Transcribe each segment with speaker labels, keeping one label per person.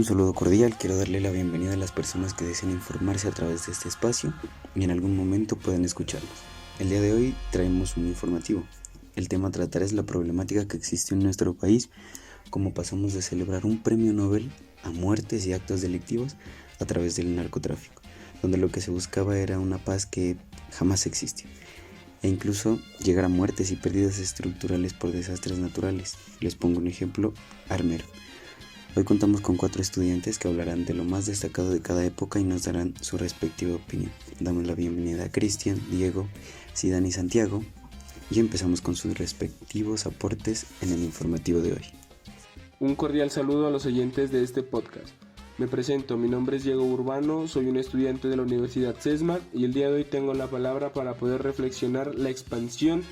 Speaker 1: Un saludo cordial, quiero darle la bienvenida a las personas que deseen informarse a través de este espacio y en algún momento pueden escucharlos. El día de hoy traemos un informativo. El tema a tratar es la problemática que existe en nuestro país, cómo pasamos de celebrar un premio Nobel a muertes y actos delictivos a través del narcotráfico, donde lo que se buscaba era una paz que jamás existió, e incluso llegar a muertes y pérdidas estructurales por desastres naturales. Les pongo un ejemplo armero. Hoy contamos con 4 estudiantes que hablarán de lo más destacado de cada época y nos darán su respectiva opinión. Damos la bienvenida a Cristian, Diego, Zidane y Santiago y empezamos con sus respectivos aportes en el informativo de hoy.
Speaker 2: Un cordial saludo a los oyentes de este podcast. Me presento, mi nombre es Diego Urbano, soy un estudiante de la Universidad CESMAD y el día de hoy tengo la palabra para poder reflexionar la expansión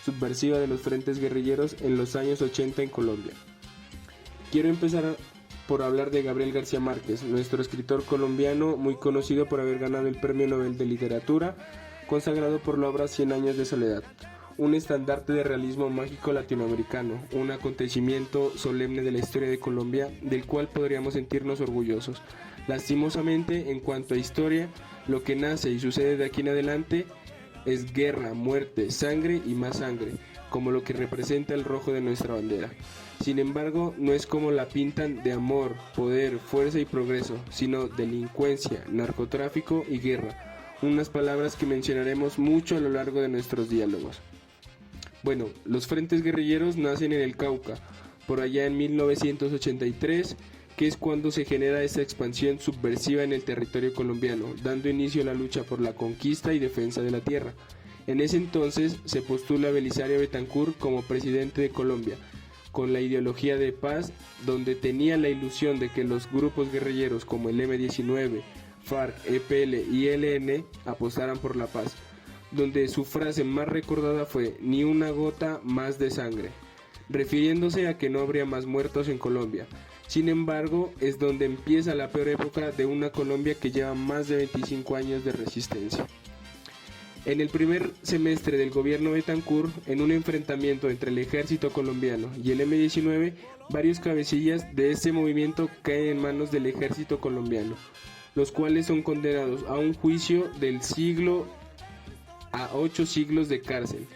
Speaker 2: subversiva de los frentes guerrilleros en los años 80 en Colombia. Quiero empezar por hablar de Gabriel García Márquez, nuestro escritor colombiano muy conocido por haber ganado el Premio Nobel de Literatura, consagrado por la obra 100 años de soledad, un estandarte de realismo mágico latinoamericano, un acontecimiento solemne de la historia de Colombia, del cual podríamos sentirnos orgullosos. Lastimosamente, en cuanto a historia, lo que nace y sucede de aquí en adelante es guerra, muerte, sangre y más sangre, como lo que representa el rojo de nuestra bandera. Sin embargo, no es como la pintan de amor, poder, fuerza y progreso, sino delincuencia, narcotráfico y guerra, unas palabras que mencionaremos mucho a lo largo de nuestros diálogos. Bueno, los frentes guerrilleros nacen en el Cauca, por allá en 1983, que es cuando se genera esa expansión subversiva en el territorio colombiano, dando inicio a la lucha por la conquista y defensa de la tierra. En ese entonces se postula a Belisario Betancur como presidente de Colombia, con la ideología de paz, donde tenía la ilusión de que los grupos guerrilleros como el M-19, FARC, EPL y ELN apostaran por la paz, donde su frase más recordada fue "ni una gota más de sangre", refiriéndose a que no habría más muertos en Colombia. Sin embargo, es donde empieza la peor época de una Colombia que lleva más de 25 años de resistencia. En el primer semestre del gobierno Betancur, en un enfrentamiento entre el ejército colombiano y el M-19, varios cabecillas de este movimiento caen en manos del ejército colombiano, los cuales son condenados a un juicio del siglo a 8 siglos de cárcel,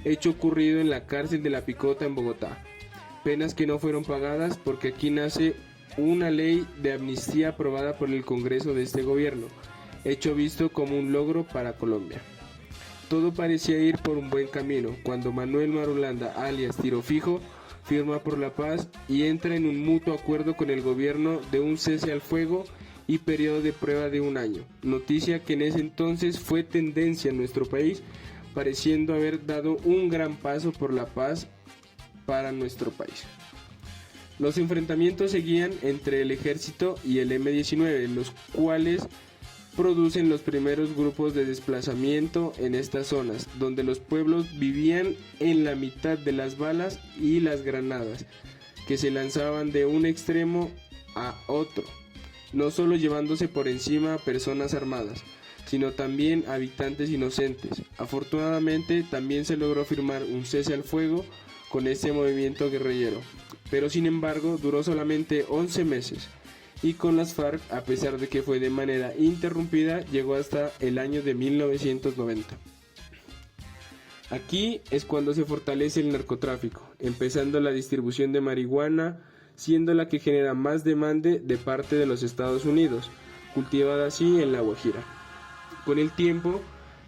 Speaker 2: hecho ocurrido en la cárcel de La Picota en Bogotá. Penas que no fueron pagadas porque aquí nace una ley de amnistía aprobada por el Congreso de este gobierno, hecho visto como un logro para Colombia. Todo parecía ir por un buen camino cuando Manuel Marulanda, alias Tiro Fijo, firma por la paz y entra en un mutuo acuerdo con el gobierno de un cese al fuego y periodo de prueba de 1 año, noticia que en ese entonces fue tendencia en nuestro país, pareciendo haber dado un gran paso por la paz para nuestro país. Los enfrentamientos seguían entre el ejército y el M-19, los cuales producen los primeros grupos de desplazamiento en estas zonas, donde los pueblos vivían en la mitad de las balas y las granadas, que se lanzaban de un extremo a otro, no solo llevándose por encima a personas armadas, sino también a habitantes inocentes. Afortunadamente también se logró firmar un cese al fuego con este movimiento guerrillero, pero sin embargo duró solamente 11 meses. Y con las FARC, a pesar de que fue de manera interrumpida, llegó hasta el año de 1990. Aquí es cuando se fortalece el narcotráfico, empezando la distribución de marihuana, siendo la que genera más demanda de parte de los Estados Unidos, cultivada así en La Guajira. Con el tiempo,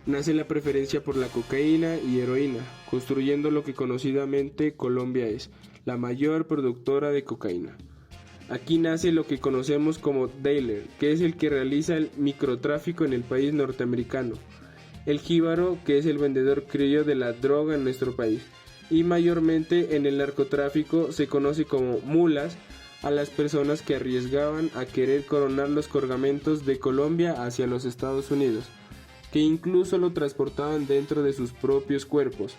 Speaker 2: nace la preferencia por la cocaína y heroína, construyendo lo que conocidamente Colombia es, la mayor productora de cocaína. Aquí nace lo que conocemos como dealer, que es el que realiza el microtráfico en el país norteamericano. El jíbaro, que es el vendedor criollo de la droga en nuestro país. Y mayormente en el narcotráfico se conoce como mulas a las personas que arriesgaban a querer coronar los cargamentos de Colombia hacia los Estados Unidos, que incluso lo transportaban dentro de sus propios cuerpos,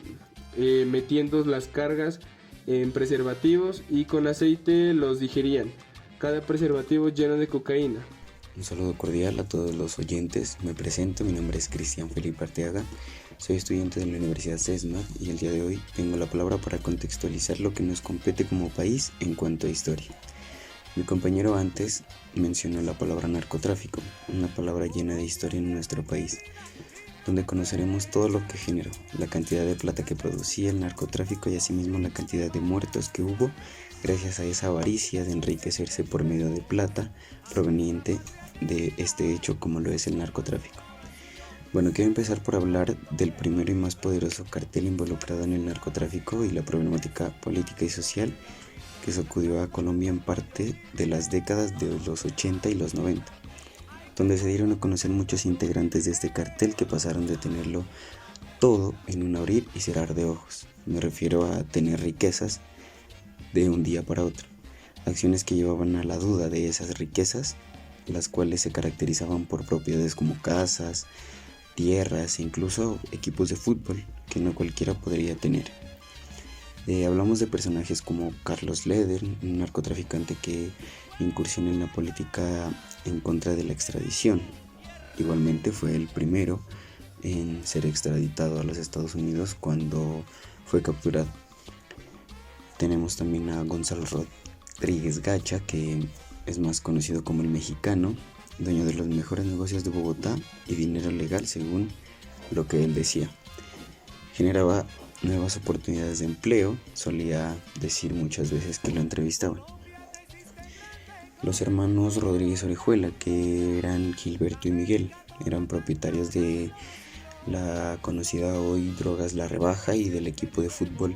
Speaker 2: metiendo las cargas en preservativos y con aceite los digerían, cada preservativo lleno de cocaína.
Speaker 1: Un saludo cordial a todos los oyentes. Me presento, mi nombre es Cristian Felipe Arteaga, soy estudiante de la Universidad CESMAD y el día de hoy tengo la palabra para contextualizar lo que nos compete como país en cuanto a historia. Mi compañero antes mencionó la palabra narcotráfico, una palabra llena de historia en nuestro país, donde conoceremos todo lo que generó, la cantidad de plata que producía el narcotráfico y asimismo la cantidad de muertos que hubo gracias a esa avaricia de enriquecerse por medio de plata proveniente de este hecho como lo es el narcotráfico. Bueno, quiero empezar por hablar del primero y más poderoso cartel involucrado en el narcotráfico y la problemática política y social que sacudió a Colombia en parte de las décadas de los 80 y los 90, donde se dieron a conocer muchos integrantes de este cartel que pasaron de tenerlo todo en un abrir y cerrar de ojos. Me refiero a tener riquezas de un día para otro, acciones que llevaban a la duda de esas riquezas, las cuales se caracterizaban por propiedades como casas, tierras e incluso equipos de fútbol que no cualquiera podría tener. Hablamos de personajes como Carlos Leder, un narcotraficante que incursionó en la política en contra de la extradición. Igualmente fue el primero en ser extraditado a los Estados Unidos cuando fue capturado. Tenemos también a Gonzalo Rodríguez Gacha, que es más conocido como el Mexicano, dueño de los mejores negocios de Bogotá y dinero legal según lo que él decía. Generaba nuevas oportunidades de empleo, solía decir muchas veces que lo entrevistaban. Los hermanos Rodríguez Orejuela, que eran Gilberto y Miguel, eran propietarios de la conocida hoy Drogas La Rebaja y del equipo de fútbol,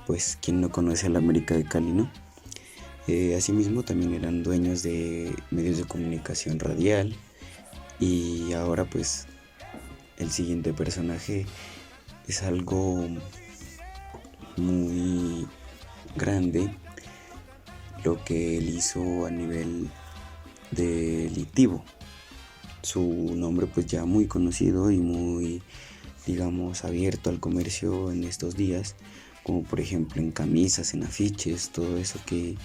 Speaker 1: pues quien no conoce al América de Cali, ¿no? Asimismo también eran dueños de medios de comunicación radial y ahora pues el siguiente personaje es algo muy grande lo que él hizo a nivel delictivo. Su nombre pues ya muy conocido y muy, digamos, abierto al comercio en estos días, como por ejemplo en camisas, en afiches, todo eso que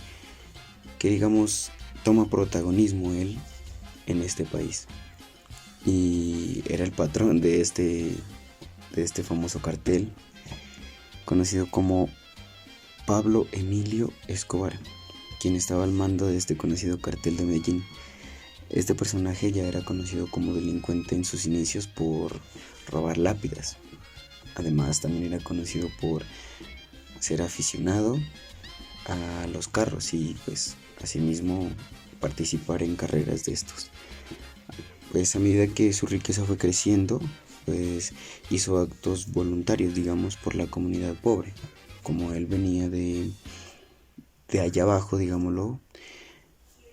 Speaker 1: digamos toma protagonismo él en este país. Y era el patrón de este famoso cartel, conocido como Pablo Emilio Escobar, quien estaba al mando de este conocido cartel de Medellín. Este personaje ya era conocido como delincuente en sus inicios por robar lápidas. Además también era conocido por ser aficionado a los carros y pues asimismo participar en carreras de estos. Pues a medida que su riqueza fue creciendo, pues hizo actos voluntarios, digamos, por la comunidad pobre. Como él venía de allá abajo, digámoslo,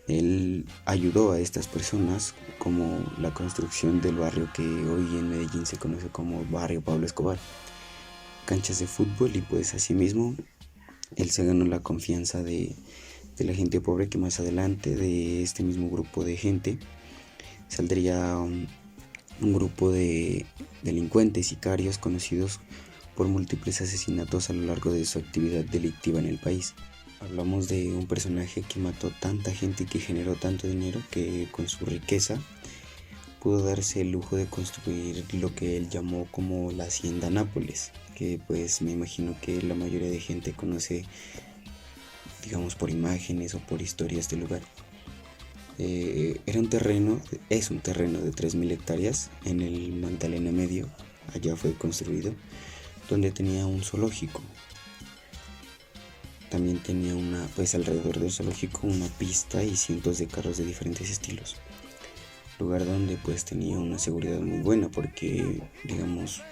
Speaker 1: él ayudó a estas personas, como la construcción del barrio que hoy en Medellín se conoce como Barrio Pablo Escobar, canchas de fútbol, y pues asimismo él se ganó la confianza de la gente pobre, que más adelante de este mismo grupo de gente saldría un grupo de delincuentes, sicarios conocidos por múltiples asesinatos a lo largo de su actividad delictiva en el país. Hablamos de un personaje que mató tanta gente y que generó tanto dinero que con su riqueza pudo darse el lujo de construir lo que él llamó como la Hacienda Nápoles, que pues me imagino que la mayoría de gente conoce, digamos, por imágenes o por historias del lugar. Es un terreno de 3.000 hectáreas en el Magdalena Medio, allá fue construido, donde tenía un zoológico. También tenía alrededor del zoológico una pista y cientos de carros de diferentes estilos. Lugar donde pues tenía una seguridad muy buena, porque digamos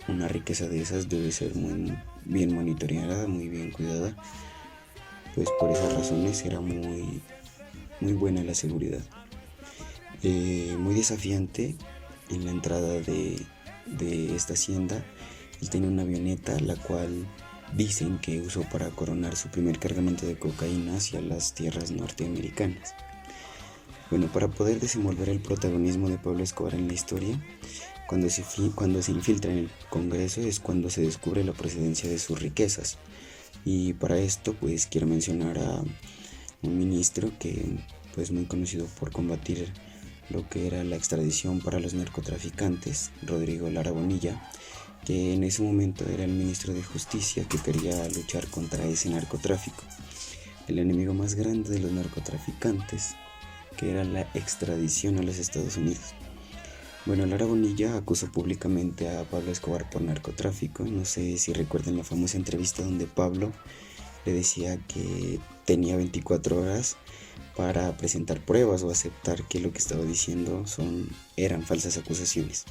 Speaker 1: una riqueza de esas debe ser muy bien monitoreada, muy bien cuidada. Pues por esas razones era muy buena la seguridad. Muy desafiante en la entrada de esta hacienda. Él tenía una avioneta, la cual dicen que usó para coronar su primer cargamento de cocaína hacia las tierras norteamericanas. Bueno, para poder desenvolver el protagonismo de Pablo Escobar en la historia, cuando se infiltra en el Congreso es cuando se descubre la procedencia de sus riquezas. Y para esto pues quiero mencionar a un ministro que pues muy conocido por combatir lo que era la extradición para los narcotraficantes, Rodrigo Lara Bonilla, que en ese momento era el ministro de Justicia que quería luchar contra ese narcotráfico. el enemigo más grande de los narcotraficantes, que era la extradición a los Estados Unidos. Bueno, Lara Bonilla acusó públicamente a Pablo Escobar por narcotráfico. No sé si recuerdan la famosa entrevista donde Pablo le decía que tenía 24 horas para presentar pruebas o aceptar que lo que estaba diciendo eran falsas acusaciones.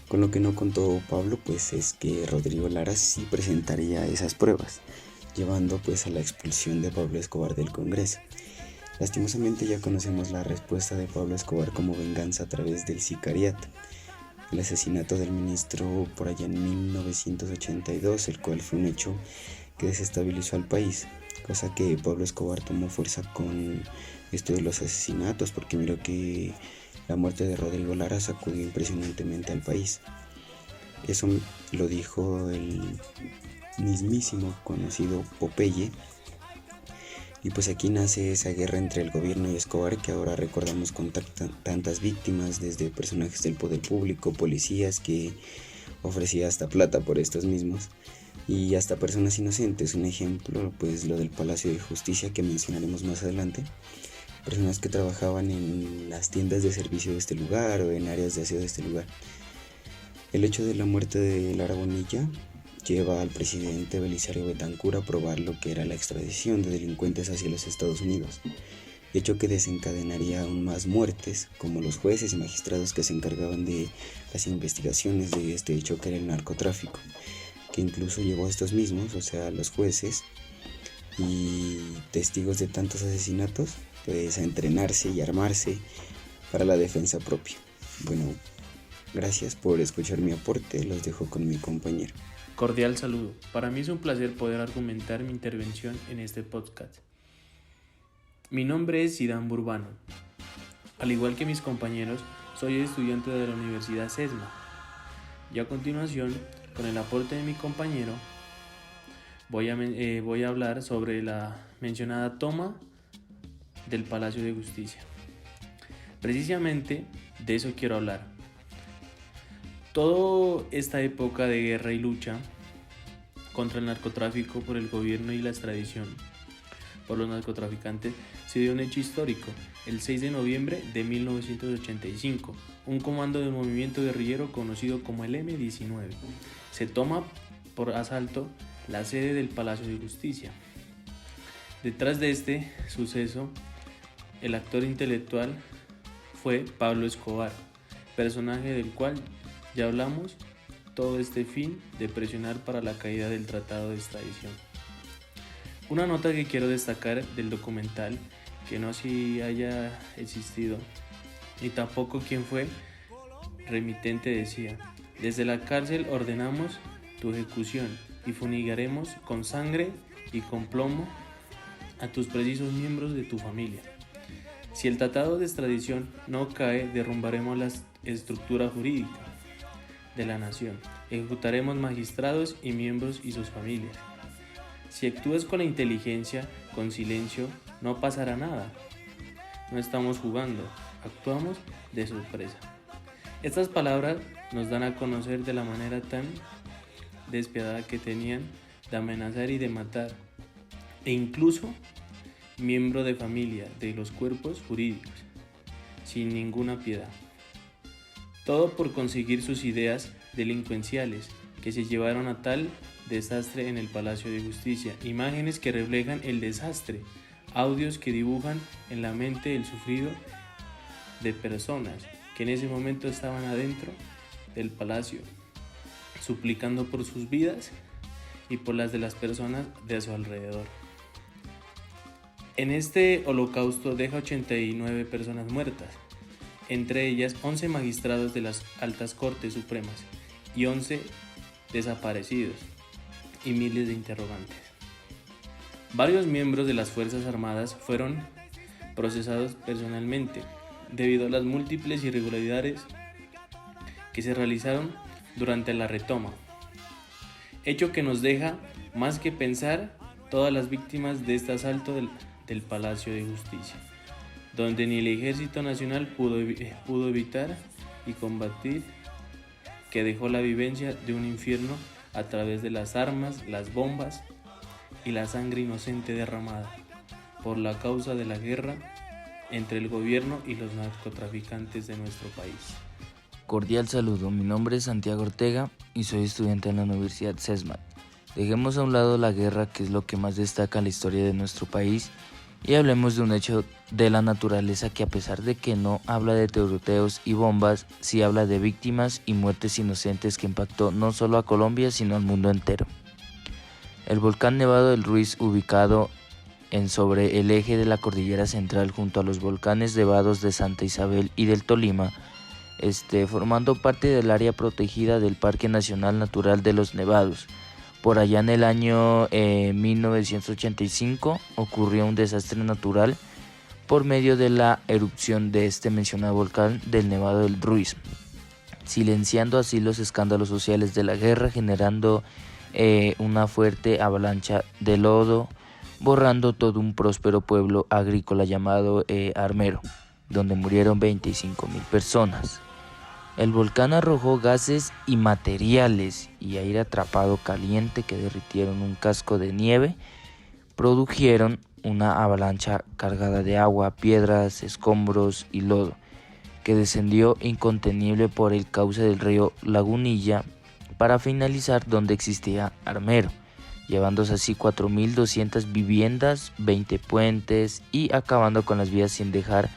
Speaker 1: Con lo que no contó Pablo, pues es que Rodrigo Lara sí presentaría esas pruebas, llevando pues a la expulsión de Pablo Escobar del Congreso. Lastimosamente ya conocemos la respuesta de Pablo Escobar como venganza a través del sicariato, el asesinato del ministro por allá en 1982, el cual fue un hecho que desestabilizó al país, cosa que Pablo Escobar tomó fuerza con esto de los asesinatos, porque miró que la muerte de Rodrigo Lara sacudió impresionantemente al país. Eso lo dijo el mismísimo conocido Popeye. Y pues aquí nace esa guerra entre el gobierno y Escobar, que ahora recordamos con tantas víctimas, desde personajes del poder público, policías que ofrecía hasta plata por estos mismos, y hasta personas inocentes. Un ejemplo, pues lo del Palacio de Justicia, que mencionaremos más adelante. Personas que trabajaban en las tiendas de servicio de este lugar o en áreas de aseo de este lugar. El hecho de la muerte de Lara Bonilla lleva al presidente Belisario Betancur a aprobar lo que era la extradición de delincuentes hacia los Estados Unidos, hecho que desencadenaría aún más muertes, como los jueces y magistrados que se encargaban de las investigaciones de este hecho, que era el narcotráfico, que incluso llevó a estos mismos, o sea, los jueces y testigos de tantos asesinatos, pues a entrenarse y armarse para la defensa propia. Bueno, gracias por escuchar mi aporte, los dejo con mi compañero.
Speaker 3: Cordial saludo. Para mí es un placer poder argumentar mi intervención en este podcast. Mi nombre es Zidane Burbano. Al igual que mis compañeros, soy estudiante de la Universidad CESMA. Y a continuación, con el aporte de mi compañero, voy a hablar sobre la mencionada toma del Palacio de Justicia. Precisamente de eso quiero hablar. Toda esta época de guerra y lucha contra el narcotráfico por el gobierno y la extradición por los narcotraficantes se dio un hecho histórico. El 6 de noviembre de 1985, un comando del movimiento guerrillero conocido como el M-19 se toma por asalto la sede del Palacio de Justicia. Detrás de este suceso, el actor intelectual fue Pablo Escobar, personaje del cual ya hablamos, todo este fin de presionar para la caída del tratado de extradición. Una nota que quiero destacar del documental, que no si haya existido, y tampoco quién fue remitente, decía: desde la cárcel ordenamos tu ejecución y fumigaremos con sangre y con plomo a tus precisos miembros de tu familia. Si el tratado de extradición no cae, derrumbaremos la estructura jurídica de la nación, ejecutaremos magistrados y miembros y sus familias. Si actúas con la inteligencia, con silencio, no pasará nada. No estamos jugando, actuamos de sorpresa. Estas palabras nos dan a conocer de la manera tan despiadada que tenían de amenazar y de matar, e incluso miembro de familia de los cuerpos jurídicos, sin ninguna piedad. Todo por conseguir sus ideas delincuenciales que se llevaron a tal desastre en el Palacio de Justicia. Imágenes que reflejan el desastre, audios que dibujan en la mente el sufrido de personas que en ese momento estaban adentro del palacio, suplicando por sus vidas y por las de las personas de a su alrededor. En este holocausto deja 89 personas muertas, entre ellas 11 magistrados de las altas cortes supremas y 11 desaparecidos y miles de interrogantes. Varios miembros de las Fuerzas Armadas fueron procesados personalmente debido a las múltiples irregularidades que se realizaron durante la retoma, hecho que nos deja más que pensar todas las víctimas de este asalto del Palacio de Justicia, donde ni el Ejército Nacional pudo evitar y combatir, que dejó la vivencia de un infierno a través de las armas, las bombas y la sangre inocente derramada. por la causa de la guerra entre el gobierno y los narcotraficantes de nuestro país.
Speaker 4: Cordial saludo, mi nombre es Santiago Ortega y soy estudiante en la Universidad CESMAD. Dejemos a un lado la guerra, que es lo que más destaca en la historia de nuestro país, y hablemos de un hecho de la naturaleza que, a pesar de que no habla de tiroteos y bombas, sí habla de víctimas y muertes inocentes que impactó no solo a Colombia sino al mundo entero. El volcán Nevado del Ruiz, ubicado sobre el eje de la cordillera central junto a los volcanes nevados de Santa Isabel y del Tolima, formando parte del área protegida del Parque Nacional Natural de los Nevados. Por allá en el año 1985 ocurrió un desastre natural por medio de la erupción de este mencionado volcán del Nevado del Ruiz, silenciando así los escándalos sociales de la guerra, generando una fuerte avalancha de lodo, borrando todo un próspero pueblo agrícola llamado Armero, donde murieron 25.000 personas. El volcán arrojó gases y materiales y aire atrapado caliente que derritieron un casco de nieve, produjeron una avalancha cargada de agua, piedras, escombros y lodo, que descendió incontenible por el cauce del río Lagunilla para finalizar donde existía Armero, llevándose así 4.200 viviendas, 20 puentes y acabando con las vías sin dejar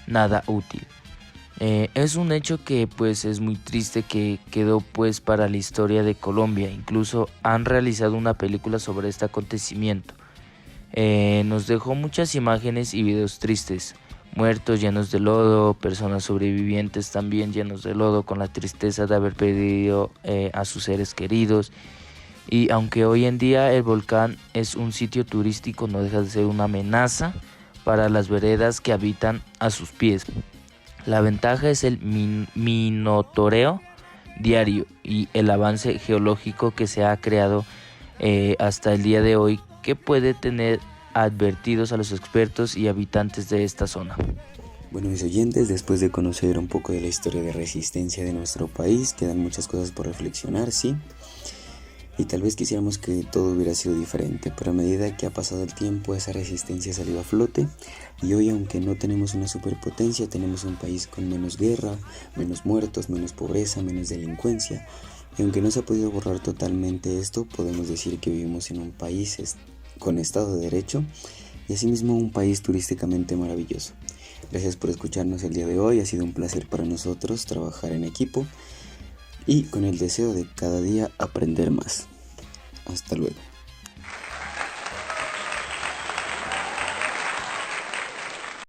Speaker 4: nada útil. Es un hecho que pues es muy triste, que quedó pues para la historia de Colombia. Incluso han realizado una película sobre este acontecimiento. Nos dejó muchas imágenes y videos tristes, muertos llenos de lodo, personas sobrevivientes también llenos de lodo, con la tristeza de haber perdido a sus seres queridos. Y aunque hoy en día el volcán es un sitio turístico, no deja de ser una amenaza para las veredas que habitan a sus pies. La ventaja es el monitoreo diario y el avance geológico que se ha creado hasta el día de hoy, que puede tener advertidos a los expertos y habitantes de esta zona.
Speaker 1: Bueno, mis oyentes, después de conocer un poco de la historia de resistencia de nuestro país, quedan muchas cosas por reflexionar, sí. Y tal vez quisiéramos que todo hubiera sido diferente, pero a medida que ha pasado el tiempo, esa resistencia ha salido a flote. Y hoy, aunque no tenemos una superpotencia, tenemos un país con menos guerra, menos muertos, menos pobreza, menos delincuencia. Y aunque no se ha podido borrar totalmente esto, podemos decir que vivimos en un país con Estado de Derecho y asimismo un país turísticamente maravilloso. Gracias por escucharnos el día de hoy, ha sido un placer para nosotros trabajar en equipo y con el deseo de cada día aprender más. Hasta luego.